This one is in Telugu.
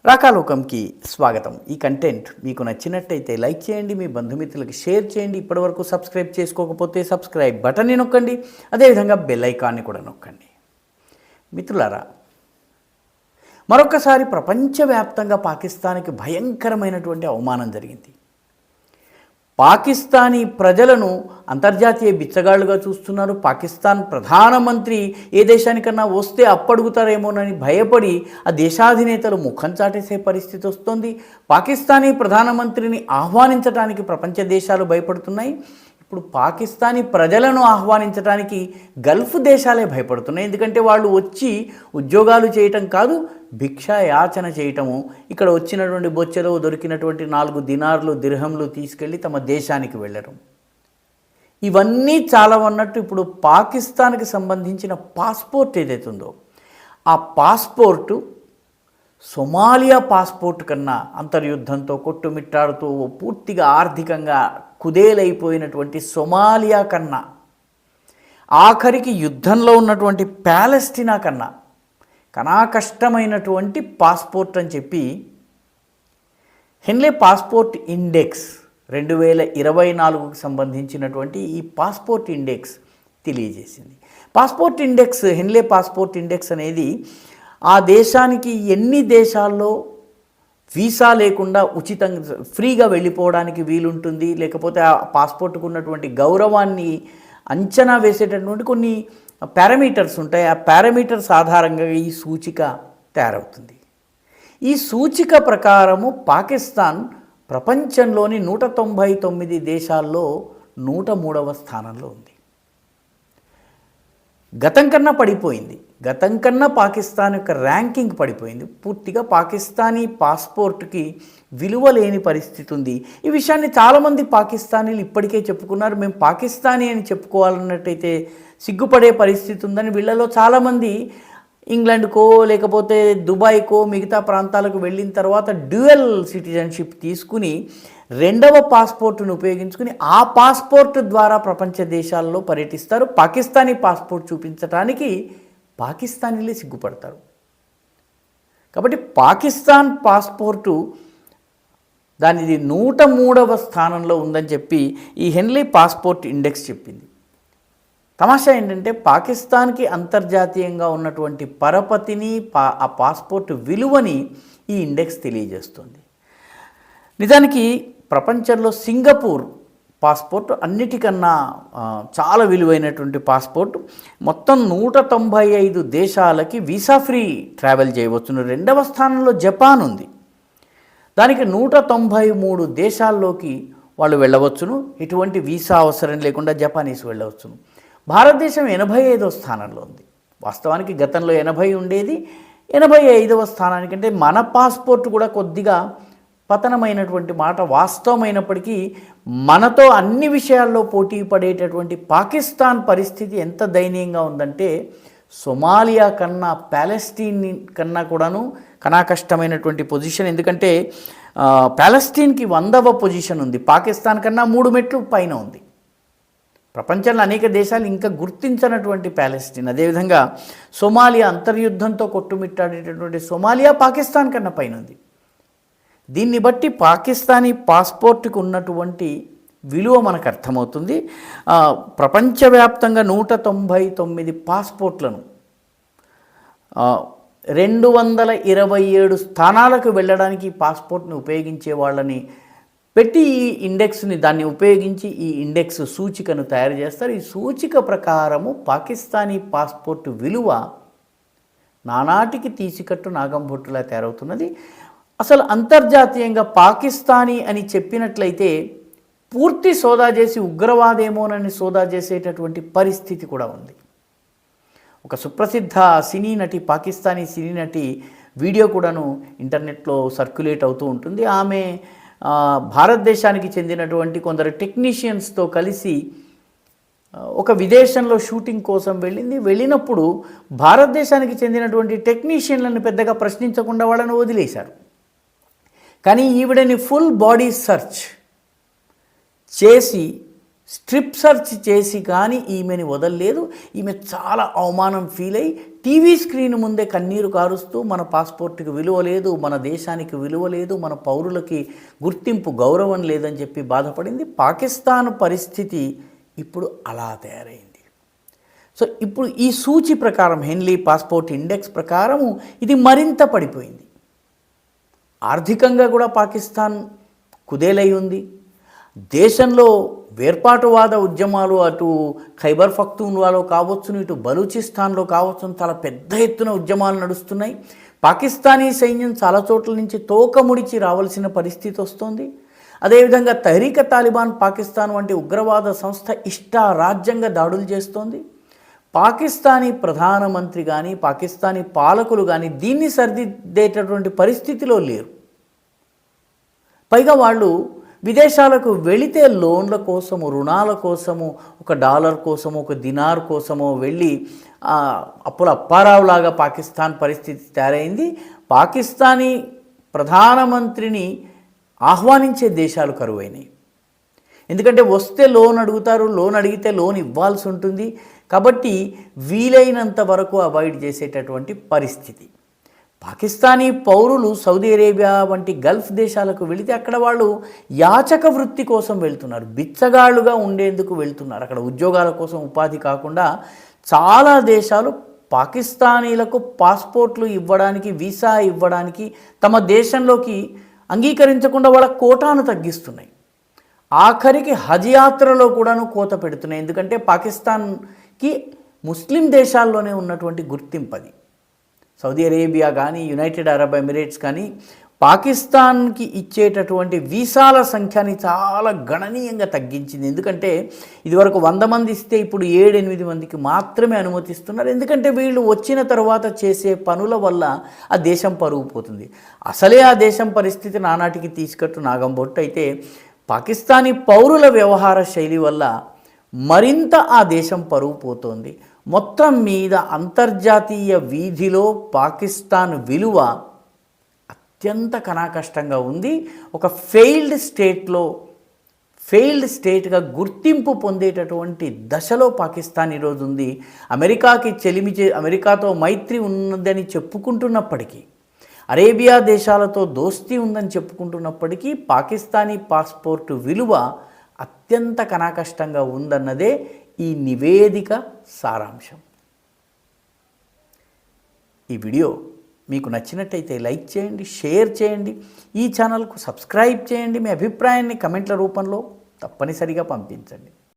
రాకాలోకంకి స్వాగతం. ఈ కంటెంట్ మీకు నచ్చినట్టయితే లైక్ చేయండి, మీ బంధుమిత్రులకు షేర్ చేయండి. ఇప్పటివరకు సబ్స్క్రైబ్ చేసుకోకపోతే సబ్స్క్రైబ్ బటన్ని నొక్కండి, అదేవిధంగా బెల్ ఐకాన్ని కూడా నొక్కండి. మిత్రులారా, మరొకసారి ప్రపంచవ్యాప్తంగా పాకిస్తాన్కి భయంకరమైనటువంటి అవమానం జరిగింది. పాకిస్తానీ ప్రజలను అంతర్జాతీయ బిచ్చగాళ్లుగా చూస్తున్నారు. పాకిస్తాన్ ప్రధానమంత్రి ఏ దేశానికన్నా వస్తే అప్పడుగుతారేమోనని భయపడి ఆ దేశాధినేతలు ముఖం చాటేసే పరిస్థితి వస్తుంది. పాకిస్తానీ ప్రధానమంత్రిని ఆహ్వానించడానికి ప్రపంచ దేశాలు భయపడుతున్నాయి. ఇప్పుడు పాకిస్తానీ ప్రజలను ఆహ్వానించడానికి గల్ఫ్ దేశాలే భయపడుతున్నాయి. ఎందుకంటే వాళ్ళు వచ్చి ఉద్యోగాలు చేయటం కాదు, భిక్షాయాచన చేయటము, ఇక్కడ వచ్చినటువంటి బొచ్చెలో దొరికినటువంటి 4 దినార్లు దిర్హంలు తీసుకెళ్ళి తమ దేశానికి వెళ్ళడం, ఇవన్నీ చాలవన్నట్టు ఇప్పుడు పాకిస్తాన్కి సంబంధించిన పాస్పోర్ట్ ఏదైతే ఉందో ఆ పాస్పోర్టు సొమాలియా పాస్పోర్ట్ కన్నా అంతర్యుద్ధంతో కొట్టుమిట్టాడుతూ పూర్తిగా ఆర్థికంగా కుదేలైపోయినటువంటి సొమాలియా కన్నా, ఆఖరికి యుద్ధంలో ఉన్నటువంటి ప్యాలెస్టీనా కన్నా కష్టమైనటువంటి పాస్పోర్ట్ అని చెప్పి హెన్లీ పాస్పోర్ట్ ఇండెక్స్ 2024కు సంబంధించినటువంటి ఈ పాస్పోర్ట్ ఇండెక్స్ తెలియజేసింది. పాస్పోర్ట్ ఇండెక్స్, హెన్లీ పాస్పోర్ట్ ఇండెక్స్ అనేది ఆ దేశానికి ఎన్ని దేశాల్లో వీసా లేకుండా ఉచితంగా ఫ్రీగా వెళ్ళిపోవడానికి వీలుంటుంది, లేకపోతే ఆ పాస్పోర్ట్కు ఉన్నటువంటి గౌరవాన్ని అంచనా వేసేటటువంటి కొన్ని పారామీటర్స్ ఉంటాయి. ఆ పారామీటర్స్ ఆధారంగా ఈ సూచిక తయారవుతుంది. ఈ సూచిక ప్రకారము పాకిస్తాన్ ప్రపంచంలోని 199 దేశాల్లో 103వ స్థానంలో ఉంది. గతం కన్నా పడిపోయింది. గతం కన్నా పాకిస్తాన్ యొక్క ర్యాంకింగ్ పడిపోయింది. పూర్తిగా పాకిస్తానీ పాస్పోర్ట్కి విలువ లేని పరిస్థితి ఉంది. ఈ విషయాన్ని చాలామంది పాకిస్తానీలు ఇప్పటికే చెప్పుకున్నారు. మేము పాకిస్తానీ అని చెప్పుకోవాలన్నట్టయితే సిగ్గుపడే పరిస్థితి ఉందని వీళ్ళలో చాలామంది ఇంగ్లాండ్కో లేకపోతే దుబాయ్కో మిగతా ప్రాంతాలకు వెళ్ళిన తర్వాత డ్యూయల్ సిటిజన్షిప్ తీసుకుని 2వ పాస్పోర్టును ఉపయోగించుకుని ఆ పాస్పోర్ట్ ద్వారా ప్రపంచ దేశాల్లో పర్యటిస్తారు. పాకిస్తానీ పాస్పోర్ట్ చూపించడానికి పాకిస్తానీలే సిగ్గుపడతారు. కాబట్టి పాకిస్తాన్ పాస్పోర్టు దానిది 103వ స్థానంలో ఉందని చెప్పి ఈ హెన్లీ పాస్పోర్ట్ ఇండెక్స్ చెప్పింది. తమాషా ఏంటంటే పాకిస్తాన్కి అంతర్జాతీయంగా ఉన్నటువంటి పరపతిని, ఆ పాస్పోర్ట్ విలువని ఈ ఇండెక్స్ తెలియజేస్తుంది. నిజానికి ప్రపంచంలో సింగపూర్ పాస్పోర్ట్ అన్నిటికన్నా చాలా విలువైనటువంటి పాస్పోర్ట్. మొత్తం 195 దేశాలకి వీసా ఫ్రీ ట్రావెల్ చేయవచ్చును. 2వ స్థానంలో జపాన్ ఉంది. దానికి 193 దేశాల్లోకి వాళ్ళు వెళ్ళవచ్చును. ఎటువంటి వీసా అవసరం లేకుండా జపానీస్ వెళ్ళవచ్చును. భారతదేశం 85వ స్థానంలో ఉంది. వాస్తవానికి గతంలో 80 ఉండేది. 85వ స్థానానికంటే మన పాస్పోర్ట్ కూడా కొద్దిగా పతనమైనటువంటి మాట వాస్తవమైనప్పటికీ మనతో అన్ని విషయాల్లో పోటీ పడేటటువంటి పాకిస్తాన్ పరిస్థితి ఎంత దయనీయంగా ఉందంటే సొమాలియా కన్నా, ప్యాలెస్టీన్ కన్నా కూడాను కష్టమైనటువంటి పొజిషన్. ఎందుకంటే ప్యాలెస్టీన్కి 100వ పొజిషన్ ఉంది, పాకిస్తాన్ కన్నా 3 మెట్లు పైన ఉంది. ప్రపంచంలో అనేక దేశాలు ఇంకా గుర్తించినటువంటి ప్యాలెస్టీన్, అదేవిధంగా సొమాలియా అంతర్యుద్ధంతో కొట్టుమిట్టాడేటటువంటి సొమాలియా పాకిస్తాన్ కన్నా పైన ఉంది. దీన్ని బట్టి పాకిస్తానీ పాస్పోర్ట్కి ఉన్నటువంటి విలువ మనకు అర్థమవుతుంది. ప్రపంచవ్యాప్తంగా 199 పాస్పోర్ట్లను 227 స్థానాలకు వెళ్ళడానికి ఈ పాస్పోర్ట్ని ఉపయోగించే వాళ్ళని పెట్టి ఈ ఇండెక్స్ని దాన్ని ఉపయోగించి ఈ ఇండెక్స్ సూచికను తయారు చేస్తారు. ఈ సూచిక ప్రకారము పాకిస్తానీ పాస్పోర్ట్ విలువ నానాటికి తీసికట్టు నాగంబొట్టులా తయారవుతున్నది. అసలు అంతర్జాతీయంగా పాకిస్తానీ అని చెప్పినట్లయితే పూర్తి సోదా చేసి ఉగ్రవాదేమోనని సోదా చేసేటటువంటి పరిస్థితి కూడా ఉంది. ఒక సుప్రసిద్ధ సినీ నటి, పాకిస్తానీ సినీ నటి వీడియో కూడాను ఇంటర్నెట్లో సర్క్యులేట్ అవుతూ ఉంటుంది. ఆమె భారతదేశానికి చెందినటువంటి కొందరు టెక్నీషియన్స్తో కలిసి ఒక విదేశంలో షూటింగ్ కోసం వెళ్ళినప్పుడు భారతదేశానికి చెందినటువంటి టెక్నీషియన్లను పెద్దగా ప్రశ్నించకుండా వాళ్ళని వదిలేశారు. కానీ ఈవిడని ఫుల్ బాడీ సెర్చ్ చేసి స్ట్రిప్ సర్చ్ చేసి కానీ ఈమెని వదలలేదు. ఈమె చాలా అవమానం ఫీల్ అయ్యి టీవీ స్క్రీన్ ముందే కన్నీరు కారుస్తూ మన పాస్పోర్ట్కి విలువ లేదు, మన దేశానికి విలువ లేదు, మన పౌరులకి గుర్తింపు గౌరవం లేదని చెప్పి బాధపడింది. పాకిస్తాన్ పరిస్థితి ఇప్పుడు అలా తయారైంది. సో ఇప్పుడు ఈ సూచి ప్రకారం, హెన్లీ పాస్పోర్ట్ ఇండెక్స్ ప్రకారము ఇది మరింత పడిపోయింది. ఆర్థికంగా కూడా పాకిస్తాన్ కుదేలై ఉంది. దేశంలో వేర్పాటువాద ఉద్యమాలు అటు ఖైబర్ పఖ్తూన్వాలో కావచ్చును, ఇటు బలూచిస్తాన్లో కావచ్చును, చాలా పెద్ద ఎత్తున ఉద్యమాలు నడుస్తున్నాయి. పాకిస్తానీ సైన్యం చాలా చోట్ల నుంచి తోక ముడిచి రావాల్సిన పరిస్థితి వస్తుంది. అదేవిధంగా తహరీక తాలిబాన్ పాకిస్తాన్ వంటి ఉగ్రవాద సంస్థ ఇష్టారాజ్యంగా దాడులు చేస్తోంది. పాకిస్తానీ ప్రధానమంత్రి కానీ పాకిస్తానీ పాలకులు కానీ దీన్ని సరిదిద్దేటటువంటి పరిస్థితిలో లేరు. పైగా వాళ్ళు విదేశాలకు వెళితే లోన్ల కోసము, రుణాల కోసము, ఒక డాలర్ కోసము, ఒక దినార్ కోసము వెళ్ళి అప్పుల అప్పారావులాగా పాకిస్తాన్ పరిస్థితి తయారైంది. పాకిస్తానీ ప్రధానమంత్రిని ఆహ్వానించే దేశాలు కరువైనాయి. ఎందుకంటే వస్తే లోన్ అడుగుతారు, లోన్ అడిగితే లోన్ ఇవ్వాల్సి ఉంటుంది. కాబట్టి వీలైనంత వరకు అవాయిడ్ చేసేటటువంటి పరిస్థితి. పాకిస్తానీ పౌరులు సౌదీ అరేబియా వంటి గల్ఫ్ దేశాలకు వెళితే అక్కడ వాళ్ళు యాచక వృత్తి కోసం వెళ్తున్నారు, బిచ్చగాళ్ళుగా ఉండేందుకు వెళ్తున్నారు. అక్కడ ఉద్యోగాల కోసం, ఉపాధి కాకుండా చాలా దేశాలు పాకిస్తానీలకు పాస్పోర్ట్లు ఇవ్వడానికి, వీసా ఇవ్వడానికి తమ దేశంలోకి అంగీకరించకుండా వాళ్ళ కోటాను తగ్గిస్తున్నాయి. ఆఖరికి హజ్ యాత్రలో కూడాను కోత పెడుతున్నాయి. ఎందుకంటే పాకిస్తాన్కి ముస్లిం దేశాల్లోనే ఉన్నటువంటి గుర్తింపు అది. సౌదీ అరేబియా కానీ, యునైటెడ్ అరబ్ ఎమిరేట్స్ కానీ పాకిస్తాన్కి ఇచ్చేటటువంటి వీసాల సంఖ్యని చాలా గణనీయంగా తగ్గించింది. ఎందుకంటే ఇదివరకు 100 మంది ఇస్తే ఇప్పుడు 7-8 మందికి మాత్రమే అనుమతిస్తున్నారు. ఎందుకంటే వీళ్ళు వచ్చిన తర్వాత చేసే పనుల వల్ల ఆ దేశం పరుగు పోతుంది. అసలే ఆ దేశం పరిస్థితి నానాటికి తీసుకట్టు నాగంబొట్టు అయితే పాకిస్తానీ పౌరుల వ్యవహార శైలి వల్ల మరింత ఆ దేశం పరుగు పోతోంది. మొత్తం మీద అంతర్జాతీయ వీధిలో పాకిస్తాన్ విలువ అత్యంత కనాకష్టంగా ఉంది. ఒక ఫెయిల్డ్ స్టేట్గా గుర్తింపు పొందేటటువంటి దశలో పాకిస్తాన్ ఈరోజు ఉంది. అమెరికాతో మైత్రి ఉన్నదని చెప్పుకుంటున్నప్పటికీ, అరేబియా దేశాలతో దోస్తీ ఉందని చెప్పుకుంటున్నప్పటికీ పాకిస్తానీ పాస్పోర్టు విలువ అత్యంత కనాకష్టంగా ఉందన్నదే ఈ నివేదిక సారాంశం. ఈ వీడియో మీకు నచ్చినట్టయితే లైక్ చేయండి, షేర్ చేయండి, ఈ ఛానల్కు సబ్స్క్రైబ్ చేయండి. మీ అభిప్రాయాన్ని కమెంట్ల రూపంలో తప్పనిసరిగా పంపించండి.